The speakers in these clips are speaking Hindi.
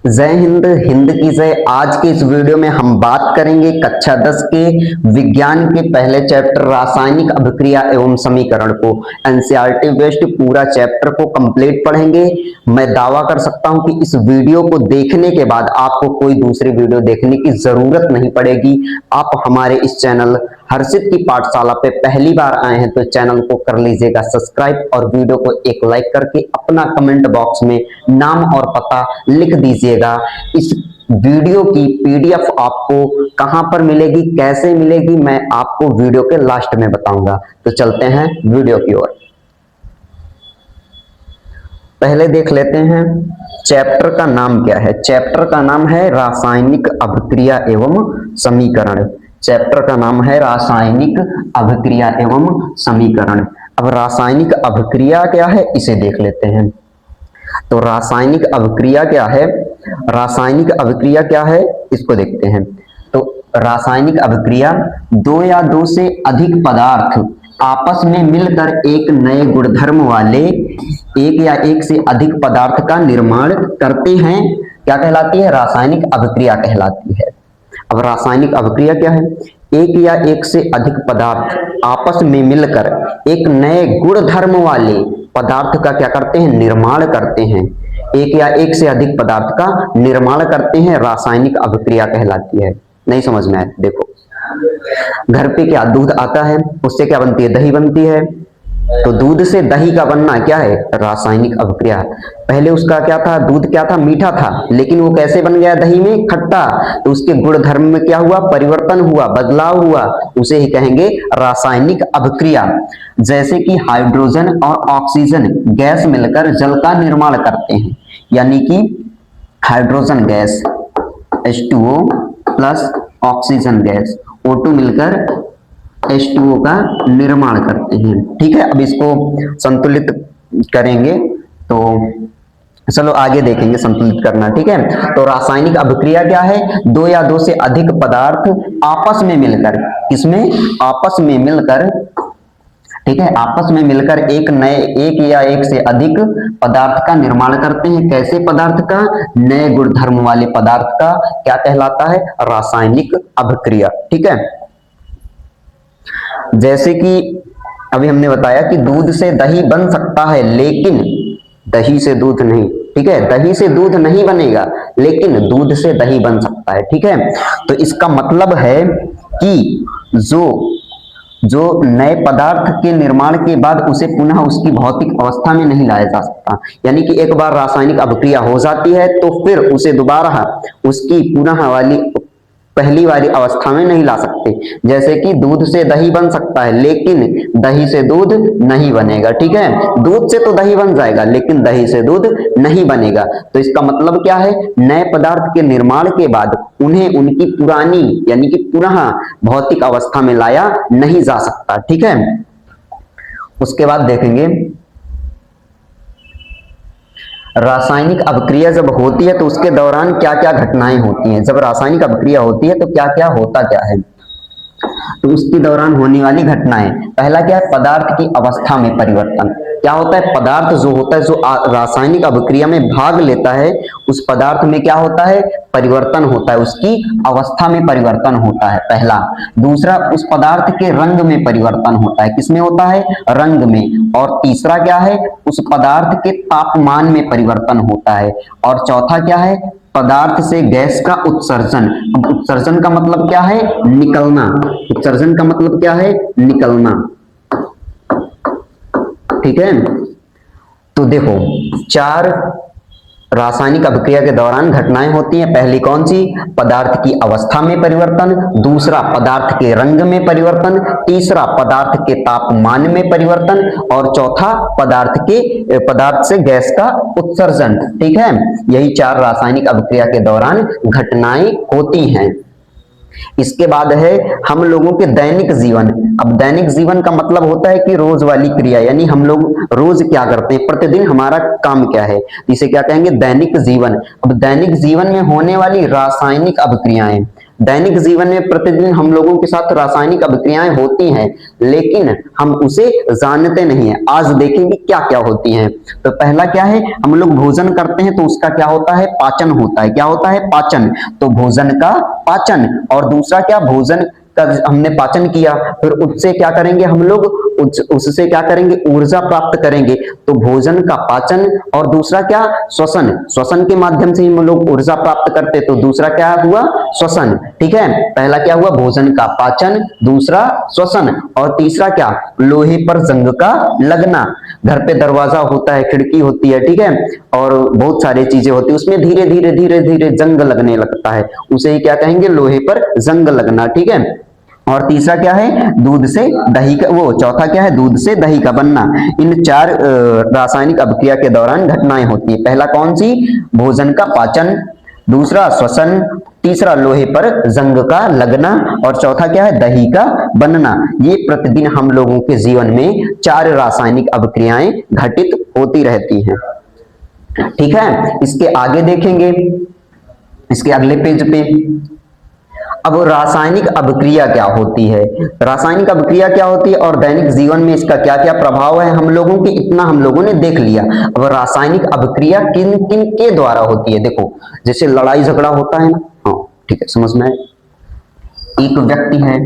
जय हिंद, हिंद की जय। आज के इस वीडियो में हम बात करेंगे कक्षा 10 के विज्ञान के पहले चैप्टर रासायनिक अभिक्रिया एवं समीकरण को। एनसीईआरटी बेस्ड पूरा चैप्टर को कंप्लीट पढ़ेंगे। मैं दावा कर सकता हूं कि इस वीडियो को देखने के बाद आपको कोई दूसरी वीडियो देखने की जरूरत नहीं पड़ेगी। आप हमारे इस चैनल हर्षित की पाठशाला पे पहली बार आए हैं तो चैनल को कर लीजिएगा सब्सक्राइब और वीडियो को एक लाइक करके अपना कमेंट बॉक्स में नाम और पता लिख दीजिएगा। इस वीडियो की पीडीएफ आपको कहां पर मिलेगी, कैसे मिलेगी, मैं आपको वीडियो के लास्ट में बताऊंगा। तो चलते हैं वीडियो की ओर। पहले देख लेते हैं चैप्टर का नाम क्या है। चैप्टर का नाम है रासायनिक अभिक्रिया एवं समीकरण। चैप्टर का नाम है रासायनिक अभिक्रिया एवं समीकरण। अब रासायनिक अभिक्रिया क्या है इसे देख लेते हैं। तो रासायनिक अभिक्रिया क्या है, रासायनिक अभिक्रिया क्या है इसको देखते हैं। तो रासायनिक अभिक्रिया दो या दो से अधिक पदार्थ आपस में मिलकर एक नए गुणधर्म वाले एक या एक से अधिक पदार्थ का निर्माण करते हैं, क्या कहलाती है? रासायनिक अभिक्रिया कहलाती है। अब रासायनिक अभिक्रिया क्या है? एक या एक से अधिक पदार्थ आपस में मिलकर एक नए गुणधर्म वाले पदार्थ का क्या करते हैं? निर्माण करते हैं। एक या एक से अधिक पदार्थ का निर्माण करते हैं, रासायनिक अभिक्रिया कहलाती है। नहीं समझ में आए? देखो, घर पे क्या दूध आता है, उससे क्या बनती है? दही बनती है। तो दूध से दही का बनना क्या है? रासायनिक अभिक्रिया। पहले उसका क्या था? दूध क्या था? मीठा था, लेकिन वो कैसे बन गया दही में? खट्टा। तो उसके गुण धर्म में क्या हुआ? परिवर्तन हुआ, बदलाव हुआ, उसे ही कहेंगे रासायनिक अभिक्रिया। जैसे कि हाइड्रोजन और ऑक्सीजन गैस मिलकर जल का निर्माण करते हैं, यानी कि hydrogen gas H2O plus oxygen gas O2 मिलकर H2O का निर्माण करते हैं। ठीक है, अब इसको संतुलित करेंगे तो चलो आगे देखेंगे संतुलित करना। ठीक है, तो रासायनिक अभिक्रिया क्या है? दो या दो से अधिक पदार्थ आपस में मिलकर, किसमें? आपस में मिलकर, ठीक है, आपस में मिलकर एक या एक से अधिक पदार्थ का निर्माण करते हैं। कैसे पदार्थ का? नए गुणधर्म वाले पदार्थ का क्या कहलाता है? रासायनिक अभिक्रिया। ठीक है, जैसे कि अभी हमने बताया कि दूध से दही बन सकता है, लेकिन दही से दूध नहीं। ठीक है, दही से दूध नहीं बनेगा, लेकिन दूध से दही बन सकता है। ठीक है, तो इसका मतलब है कि जो नए पदार्थ के निर्माण के बाद उसे पुनः उसकी भौतिक अवस्था में नहीं लाया जा सकता। यानी कि एक बार रासायनिक अभिक्रिया हो जाती है तो फिर उसे दोबारा उसकी पुनः वाली पहली वाली अवस्था में नहीं ला सकते। जैसे कि दूध से दही बन सकता है, लेकिन दही से दूध नहीं बनेगा। ठीक है, दूध से तो दही बन जाएगा, लेकिन दही से दूध नहीं बनेगा। तो इसका मतलब क्या है? नए पदार्थ के निर्माण के बाद उन्हें उनकी पुरानी यानी कि पुनः भौतिक अवस्था में लाया नहीं जा सकता। ठीक है, उसके बाद देखेंगे रासायनिक अभिक्रिया जब होती है तो उसके दौरान क्या क्या घटनाएं होती हैं। जब रासायनिक अभिक्रिया होती है तो क्या क्या होता क्या है? तो उसके दौरान होने वाली घटनाएं, पहला क्या है? पदार्थ की अवस्था में परिवर्तन। क्या होता है? पदार्थ जो होता है, जो रासायनिक अभिक्रिया में भाग लेता है, उस पदार्थ में क्या होता है? परिवर्तन होता है, उसकी अवस्था में परिवर्तन होता है, पहला। दूसरा, उस पदार्थ के रंग में परिवर्तन होता है। किसमें होता है? रंग में। और तीसरा क्या है? उस पदार्थ के तापमान में परिवर्तन होता है। और चौथा क्या है? पदार्थ से गैस का उत्सर्जन। अब उत्सर्जन का मतलब क्या है? निकलना। उत्सर्जन का मतलब क्या है? निकलना। ठीक है, तो देखो, चार रासायनिक अभिक्रिया के दौरान घटनाएं होती हैं। पहली कौन सी? पदार्थ की अवस्था में परिवर्तन। दूसरा, पदार्थ के रंग में परिवर्तन। तीसरा, पदार्थ के तापमान में परिवर्तन। और चौथा, पदार्थ से गैस का उत्सर्जन। ठीक है, यही चार रासायनिक अभिक्रिया के दौरान घटनाएं होती हैं। इसके बाद है हम लोगों के दैनिक जीवन। अब दैनिक जीवन का मतलब होता है कि रोज वाली क्रिया, यानी हम लोग रोज क्या करते हैं, प्रतिदिन हमारा काम क्या है, इसे क्या कहेंगे? दैनिक जीवन। अब दैनिक जीवन में होने वाली रासायनिक अभिक्रियाएं, दैनिक जीवन में प्रतिदिन हम लोगों के साथ रासायनिक अभिक्रियाएं होती हैं, लेकिन हम उसे जानते नहीं है। आज देखेंगे क्या क्या होती हैं। तो पहला क्या है, हम लोग भोजन करते हैं तो उसका क्या होता है, पाचन होता है। क्या होता है, पाचन। तो भोजन का पाचन। और दूसरा क्या, भोजन का हमने पाचन किया, फिर उससे क्या करेंगे हम लोग, उससे क्या करेंगे, ऊर्जा प्राप्त करेंगे। तो भोजन का पाचन और दूसरा क्या, श्वसन। श्वसन के माध्यम से हम लोग ऊर्जा प्राप्त करते, तो दूसरा क्या हुआ, श्वसन। ठीक है, पहला क्या हुआ, भोजन का पाचन, दूसरा श्वसन, और तीसरा क्या, लोहे पर जंग का लगना। घर पे दरवाजा होता है, खिड़की होती है, ठीक है, और बहुत सारी चीजें होती है, उसमें धीरे धीरे धीरे धीरे जंग लगने लगता है, उसे ही क्या कहेंगे, लोहे पर जंग लगना। ठीक है, और तीसरा क्या है, दूध से दही का, वो चौथा क्या है, दूध से दही का बनना। इन चार रासायनिक अभिक्रिया के दौरान घटनाएं होती है। पहला कौन सी, भोजन का पाचन, दूसरा श्वसन, तीसरा लोहे पर जंग का लगना, और चौथा क्या है, दही का बनना। ये प्रतिदिन हम लोगों के जीवन में चार रासायनिक अभिक्रियाएं घटित होती रहती हैं। ठीक है, इसके आगे देखेंगे, इसके अगले पेज पे। अब रासायनिक अभिक्रिया क्या होती है, रासायनिक अभिक्रिया क्या होती है और दैनिक जीवन में इसका क्या क्या प्रभाव है हम लोगों के, इतना हम लोगों ने देख लिया। अब रासायनिक अभिक्रिया किन किन के द्वारा होती है, देखो जैसे लड़ाई झगड़ा होता है ना, हाँ ठीक है, समझ में आए। एक व्यक्ति है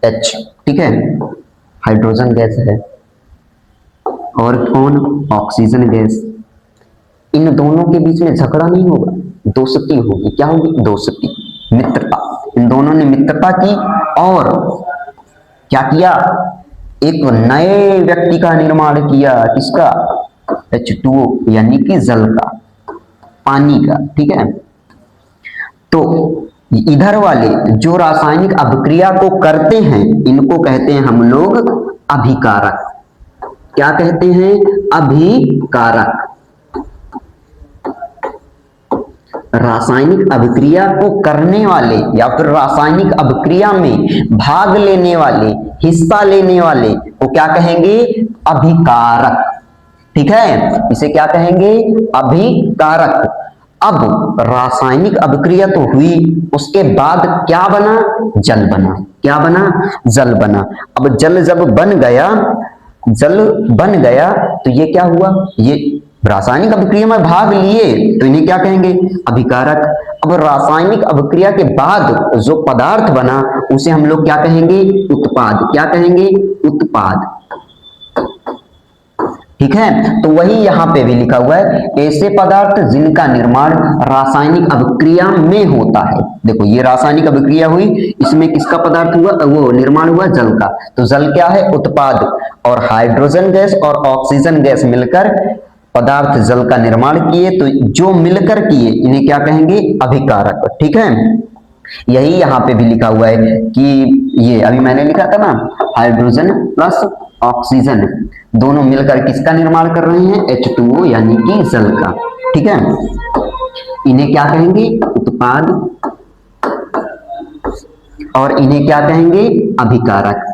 H, ठीक है, हाइड्रोजन गैस है, और कौन, ऑक्सीजन गैस। इन दोनों के बीच में झगड़ा नहीं होगा, दोस्ती होगी। क्या होगी, दोस्ती, मित्रता। इन दोनों ने मित्रता की और क्या किया, एक नए व्यक्ति का निर्माण किया, किसका, H2O यानी कि जल का, पानी का। ठीक है, तो इधर वाले जो रासायनिक अभिक्रिया को करते हैं, इनको कहते हैं हम लोग अभिकारक। क्या कहते हैं, अभिकारक। रासायनिक अभिक्रिया को करने वाले या फिर रासायनिक अभिक्रिया में भाग लेने वाले, हिस्सा लेने वाले को क्या कहेंगे, अभिकारक। ठीक है, इसे क्या कहेंगे, अभिकारक। अब रासायनिक अभिक्रिया तो हुई, उसके बाद क्या बना, जल बना। क्या बना, जल बना। अब जल जब बन गया, जल बन गया तो ये क्या हुआ, ये रासायनिक अभिक्रिया में भाग लिए तो इन्हें क्या कहेंगे, अभिकारक। अब रासायनिक अभिक्रिया के बाद जो पदार्थ बना उसे हम लोग क्या कहेंगे, उत्पाद। क्या कहेंगे, उत्पाद। ठीक है, तो वही यहां पे भी लिखा हुआ है, ऐसे पदार्थ जिनका निर्माण रासायनिक अभिक्रिया में होता है। देखो ये रासायनिक अभिक्रिया हुई, इसमें किसका पदार्थ हुआ, वो निर्माण हुआ जल का। तो जल क्या है, उत्पाद। और हाइड्रोजन गैस और ऑक्सीजन गैस मिलकर पदार्थ जल का निर्माण किए, तो जो मिलकर किए इन्हें क्या कहेंगे, अभिकारक। ठीक है, यही यहाँ पे भी लिखा हुआ है कि ये अभी मैंने लिखा था ना, हाइड्रोजन प्लस ऑक्सीजन दोनों मिलकर किसका निर्माण कर रहे हैं, H2O यानी कि जल का। ठीक है, इन्हें क्या कहेंगे, उत्पाद, और इन्हें क्या कहेंगे, अभिकारक।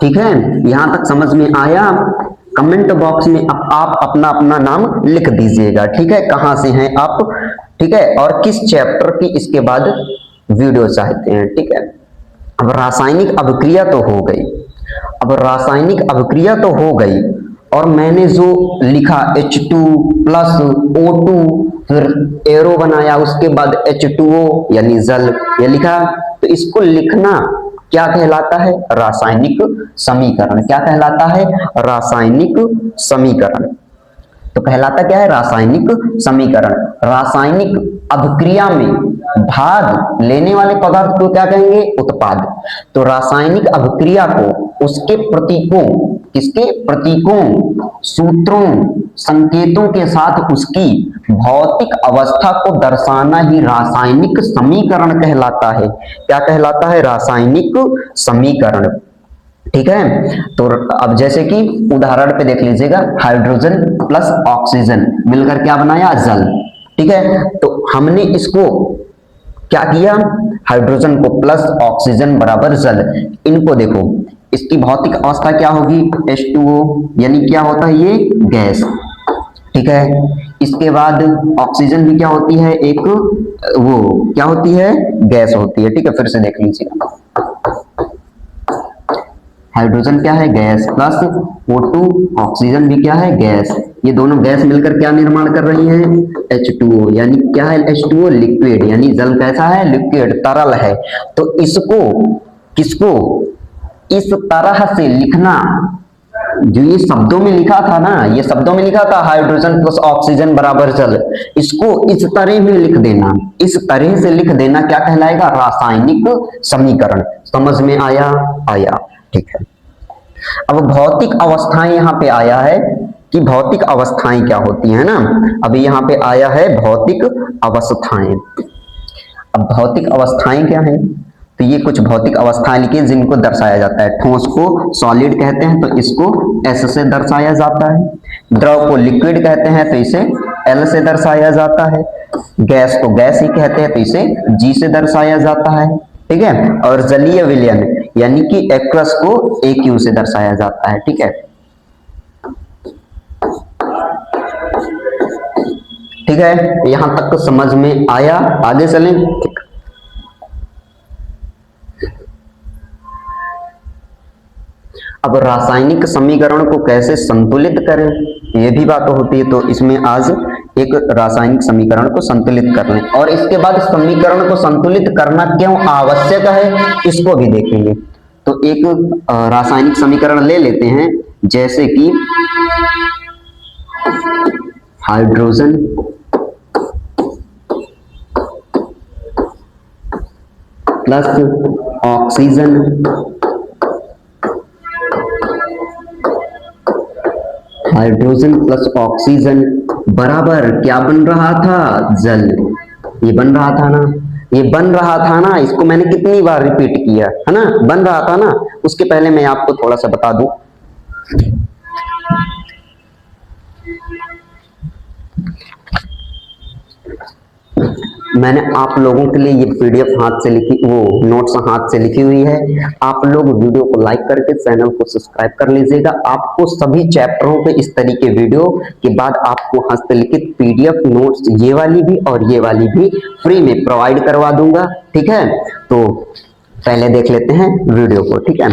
ठीक है, यहां तक समझ में आया। कमेंट बॉक्स में आप अपना अपना नाम लिख दीजिएगा। ठीक है, कहां से हैं आप, ठीक है, और किस चैप्टर की इसके बाद वीडियो चाहते हैं। ठीक है, अब रासायनिक अभिक्रिया तो हो गई, अब रासायनिक अभिक्रिया तो हो गई, और मैंने जो लिखा H2 प्लस O2, फिर एरो बनाया, उसके बाद H2O यानी जल, ये लिखा। तो इसको लिखना क्या कहलाता है, रासायनिक समीकरण। क्या कहलाता है, रासायनिक समीकरण। तो कहलाता क्या है, रासायनिक समीकरण। रासायनिक अभिक्रिया में भाग लेने वाले पदार्थ को क्या कहेंगे, उत्पाद। तो रासायनिक अभिक्रिया को उसके प्रतीकों, किसके प्रतीकों, सूत्रों, संकेतों के साथ उसकी भौतिक अवस्था को दर्शाना ही रासायनिक समीकरण कहलाता है। क्या कहलाता है, रासायनिक समीकरण। ठीक है, तो अब जैसे कि उदाहरण पे देख लीजिएगा, हाइड्रोजन प्लस ऑक्सीजन मिलकर क्या बनाया, जल। ठीक है, तो हमने इसको क्या किया, हाइड्रोजन को प्लस ऑक्सीजन बराबर जल। इनको देखो, इसकी भौतिक अवस्था क्या होगी, H2O यानी क्या होता है, ये गैस। ठीक है, इसके बाद ऑक्सीजन भी क्या होती है, एक वो क्या होती है, गैस होती है। ठीक है, फिर से देख लीजिए, हाइड्रोजन क्या है, गैस, प्लस O2 ऑक्सीजन भी क्या है, गैस। ये दोनों गैस मिलकर क्या निर्माण कर रही हैं, H2O। यानी क्या है H2O, लिक्विड, यानी जल कैसा है, लिक्विड, तरल है। तो इसको किसको इस तरह से लिखना, जो ये शब्दों में लिखा था ना, ये शब्दों में लिखा था हाइड्रोजन प्लस ऑक्सीजन बराबर जल, इसको इस तरह में लिख देना, इस तरह से लिख देना क्या कहलाएगा, रासायनिक समीकरण। समझ में आया? आया, ठीक है। अब भौतिक अवस्थाएं यहाँ पे आया है कि भौतिक अवस्थाएं क्या होती है ना, अभी यहाँ पे आया है भौतिक अवस्थाएं। अब भौतिक अवस्थाएं क्या है, तो ये कुछ भौतिक अवस्थाएं लिखिए जिनको दर्शाया जाता है। ठोस को सॉलिड कहते हैं तो इसको S से दर्शाया जाता है। द्रव को लिक्विड कहते हैं तो इसे L से दर्शाया जाता है। गैस को गैस ही कहते हैं तो इसे G से दर्शाया जाता है। ठीक है, और जलीय विलयन यानी कि एक्वस को AQ से दर्शाया जाता है। ठीक है, ठीक है, यहां तक समझ में आया? आगे चलें। अब रासायनिक समीकरण को कैसे संतुलित करें, ये भी बात होती है। तो इसमें आज एक रासायनिक समीकरण को संतुलित कर लें, और इसके बाद समीकरण को संतुलित करना क्यों आवश्यक है इसको भी देखेंगे। तो एक रासायनिक समीकरण ले लेते हैं, जैसे कि hydrogen plus oxygen hydrogen plus oxygen बराबर क्या बन रहा था, जल। ये बन रहा था ना, ये बन रहा था ना, इसको मैंने कितनी बार रिपीट किया है ना, बन रहा था ना। उसके पहले मैं आपको थोड़ा सा बता दूं, मैंने आप लोगों के लिए ये PDF हाथ से लिखी, वो नोट्स हाथ से लिखी हुई है। आप लोग वीडियो को लाइक करके चैनल को सब्सक्राइब कर लीजिएगा। आपको सभी चैप्टरों पे इस तरीके वीडियो के बाद आपको हस्तलिखित PDF नोट्स ये वाली भी और ये वाली भी फ्री में प्रोवाइड करवा दूंगा। ठीक है, तो पहले देख लेते हैं वीडियो को। ठीक है,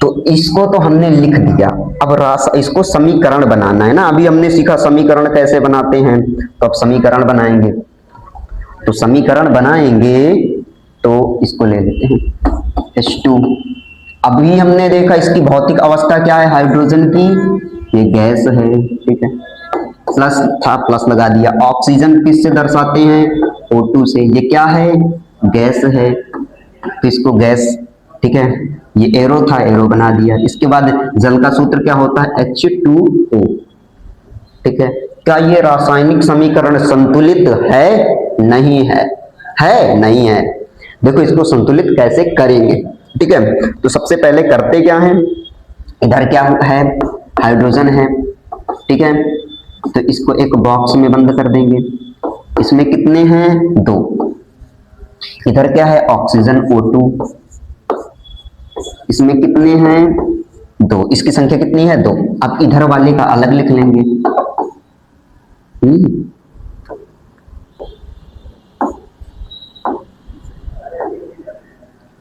तो इसको तो हमने लिख दिया। अब इसको समीकरण बनाना है ना, अभी हमने सीखा समीकरण कैसे बनाते हैं, तो अब समीकरण बनाएंगे। तो समीकरण बनाएंगे तो इसको ले लेते हैं H2। अभी हमने देखा इसकी भौतिक अवस्था क्या है, हाइड्रोजन की, ये गैस है। ठीक है, प्लस था, प्लस लगा दिया। ऑक्सीजन किससे दर्शाते हैं, O2 से। ये क्या है, गैस है, तो इसको गैस। ठीक है, ये एरो था, एरो बना दिया। इसके बाद जल का सूत्र क्या होता है, H2O। ठीक है, क्या ये रासायनिक समीकरण संतुलित है, नहीं है, है नहीं है। देखो इसको संतुलित कैसे करेंगे। ठीक है, तो सबसे पहले करते क्या है, इधर क्या है, हाइड्रोजन है। ठीक है, तो इसको एक बॉक्स में बंद कर देंगे। इसमें कितने हैं, 2। इधर क्या है, ऑक्सीजन O2, इसमें कितने हैं, 2। इसकी संख्या कितनी है, 2। अब इधर वाले का अलग लिख लेंगे।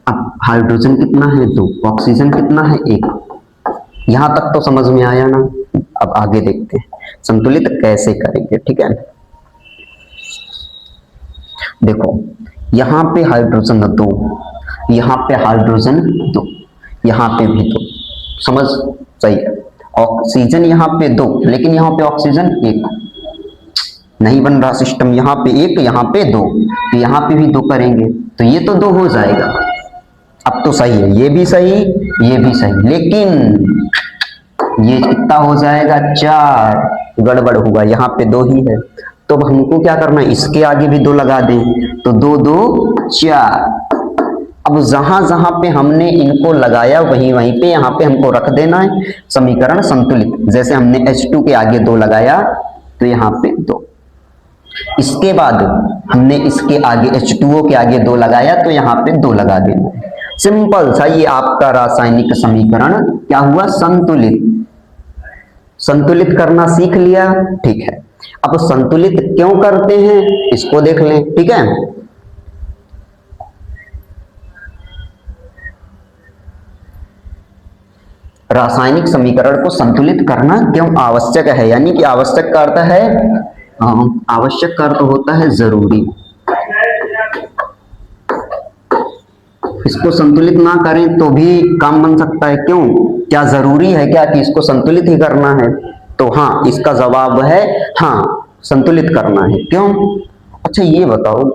अब हाइड्रोजन कितना है, 2। ऑक्सीजन कितना है, 1। यहां तक तो समझ में आया ना। अब आगे देखते हैं संतुलित कैसे करेंगे। ठीक है, देखो यहां पे हाइड्रोजन 2, यहां पे हाइड्रोजन 2, यहां पे भी 2। समझ सही है। ऑक्सीजन यहां पे 2, लेकिन यहां पे ऑक्सीजन 1 नहीं बन रहा सिस्टम। यहां पे 1, यहां पे 2, तो यहां पे भी 2 करेंगे तो ये तो 2 हो जाएगा। अब तो सही है, ये भी सही, ये भी सही, लेकिन ये कितना हो जाएगा, 4। गड़बड़ होगा, यहाँ पे 2 ही है। तो हमको क्या करना है, इसके आगे भी 2 लगा दें, तो 2 2 4। अब जहां जहां पे हमने इनको लगाया वहीं वहीं पे यहाँ पे हमको रख देना है समीकरण संतुलित। जैसे हमने H2 के आगे 2 लगाया तो यहाँ पे 2। इसके बाद हमने इसके आगे H2O के आगे 2 लगाया तो यहाँ पे 2 लगा देना। सिंपल सा ये आपका रासायनिक समीकरण क्या हुआ, संतुलित। संतुलित करना सीख लिया, ठीक है। अब संतुलित क्यों करते हैं इसको देख लें, ठीक है। रासायनिक समीकरण को संतुलित करना क्यों आवश्यक है, यानी कि आवश्यक का अर्थ है, आवश्यक का अर्थ होता है जरूरी। इसको संतुलित ना करें तो भी काम बन सकता है, क्यों, क्या जरूरी है क्या कि इसको संतुलित ही करना है? तो हाँ, इसका जवाब है हाँ, संतुलित करना है। क्यों? अच्छा ये बताओ,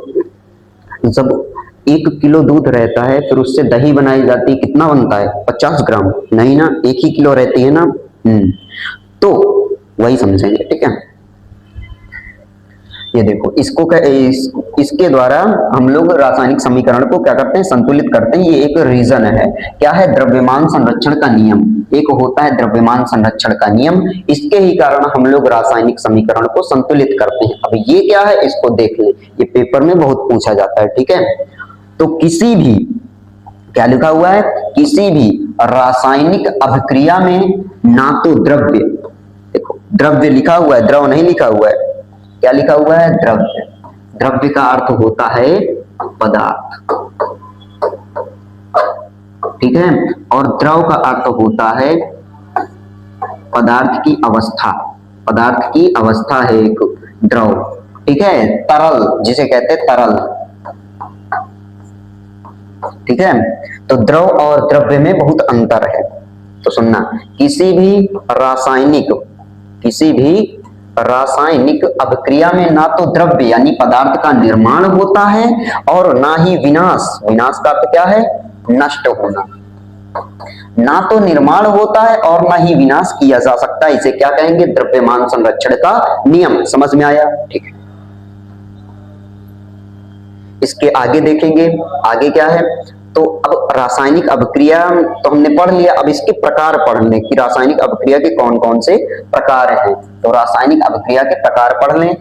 जब 1 किलो दूध रहता है फिर उससे दही बनाई जाती है, कितना बनता है? 50 ग्राम? नहीं ना, 1 ही किलो रहती है ना। तो वही समझेंगे, ठीक है। ये देखो, इसके द्वारा हम लोग रासायनिक समीकरण को क्या करते हैं? संतुलित करते हैं। ये एक रीजन है। क्या है? द्रव्यमान संरक्षण का नियम। एक होता है द्रव्यमान संरक्षण का नियम, इसके ही कारण हम लोग रासायनिक समीकरण को संतुलित करते हैं। अब ये क्या है इसको देख लें, ये पेपर में बहुत पूछा जाता है, ठीक है। तो किसी भी, क्या लिखा हुआ है? किसी भी रासायनिक अभिक्रिया में ना तो द्रव्य, देखो द्रव्य लिखा हुआ है, द्रव नहीं लिखा हुआ है। क्या लिखा हुआ है? द्रव्य। द्रव्य का अर्थ होता है पदार्थ, ठीक है। और द्रव का अर्थ होता है पदार्थ की अवस्था। पदार्थ की अवस्था है एक द्रव, ठीक है। तरल जिसे कहते हैं तरल, ठीक है। तो द्रव और द्रव्य में बहुत अंतर है। तो सुनना, किसी भी रासायनिक अभिक्रिया में ना तो द्रव्य यानी पदार्थ का निर्माण होता है और ना ही विनाश। विनाश का अर्थ क्या है? नष्ट होना। ना तो निर्माण होता है और ना ही विनाश किया जा सकता है। इसे क्या कहेंगे? द्रव्यमान संरक्षण का नियम। समझ में आया? ठीक है। इसके आगे देखेंगे, आगे क्या है? तो अब रासायनिक अभिक्रिया तो हमने पढ़ लिया, अब इसके प्रकार पढ़ लें कि रासायनिक अभिक्रिया के कौन कौन से प्रकार हैं। तो रासायनिक अभिक्रिया के प्रकार पढ़ लें।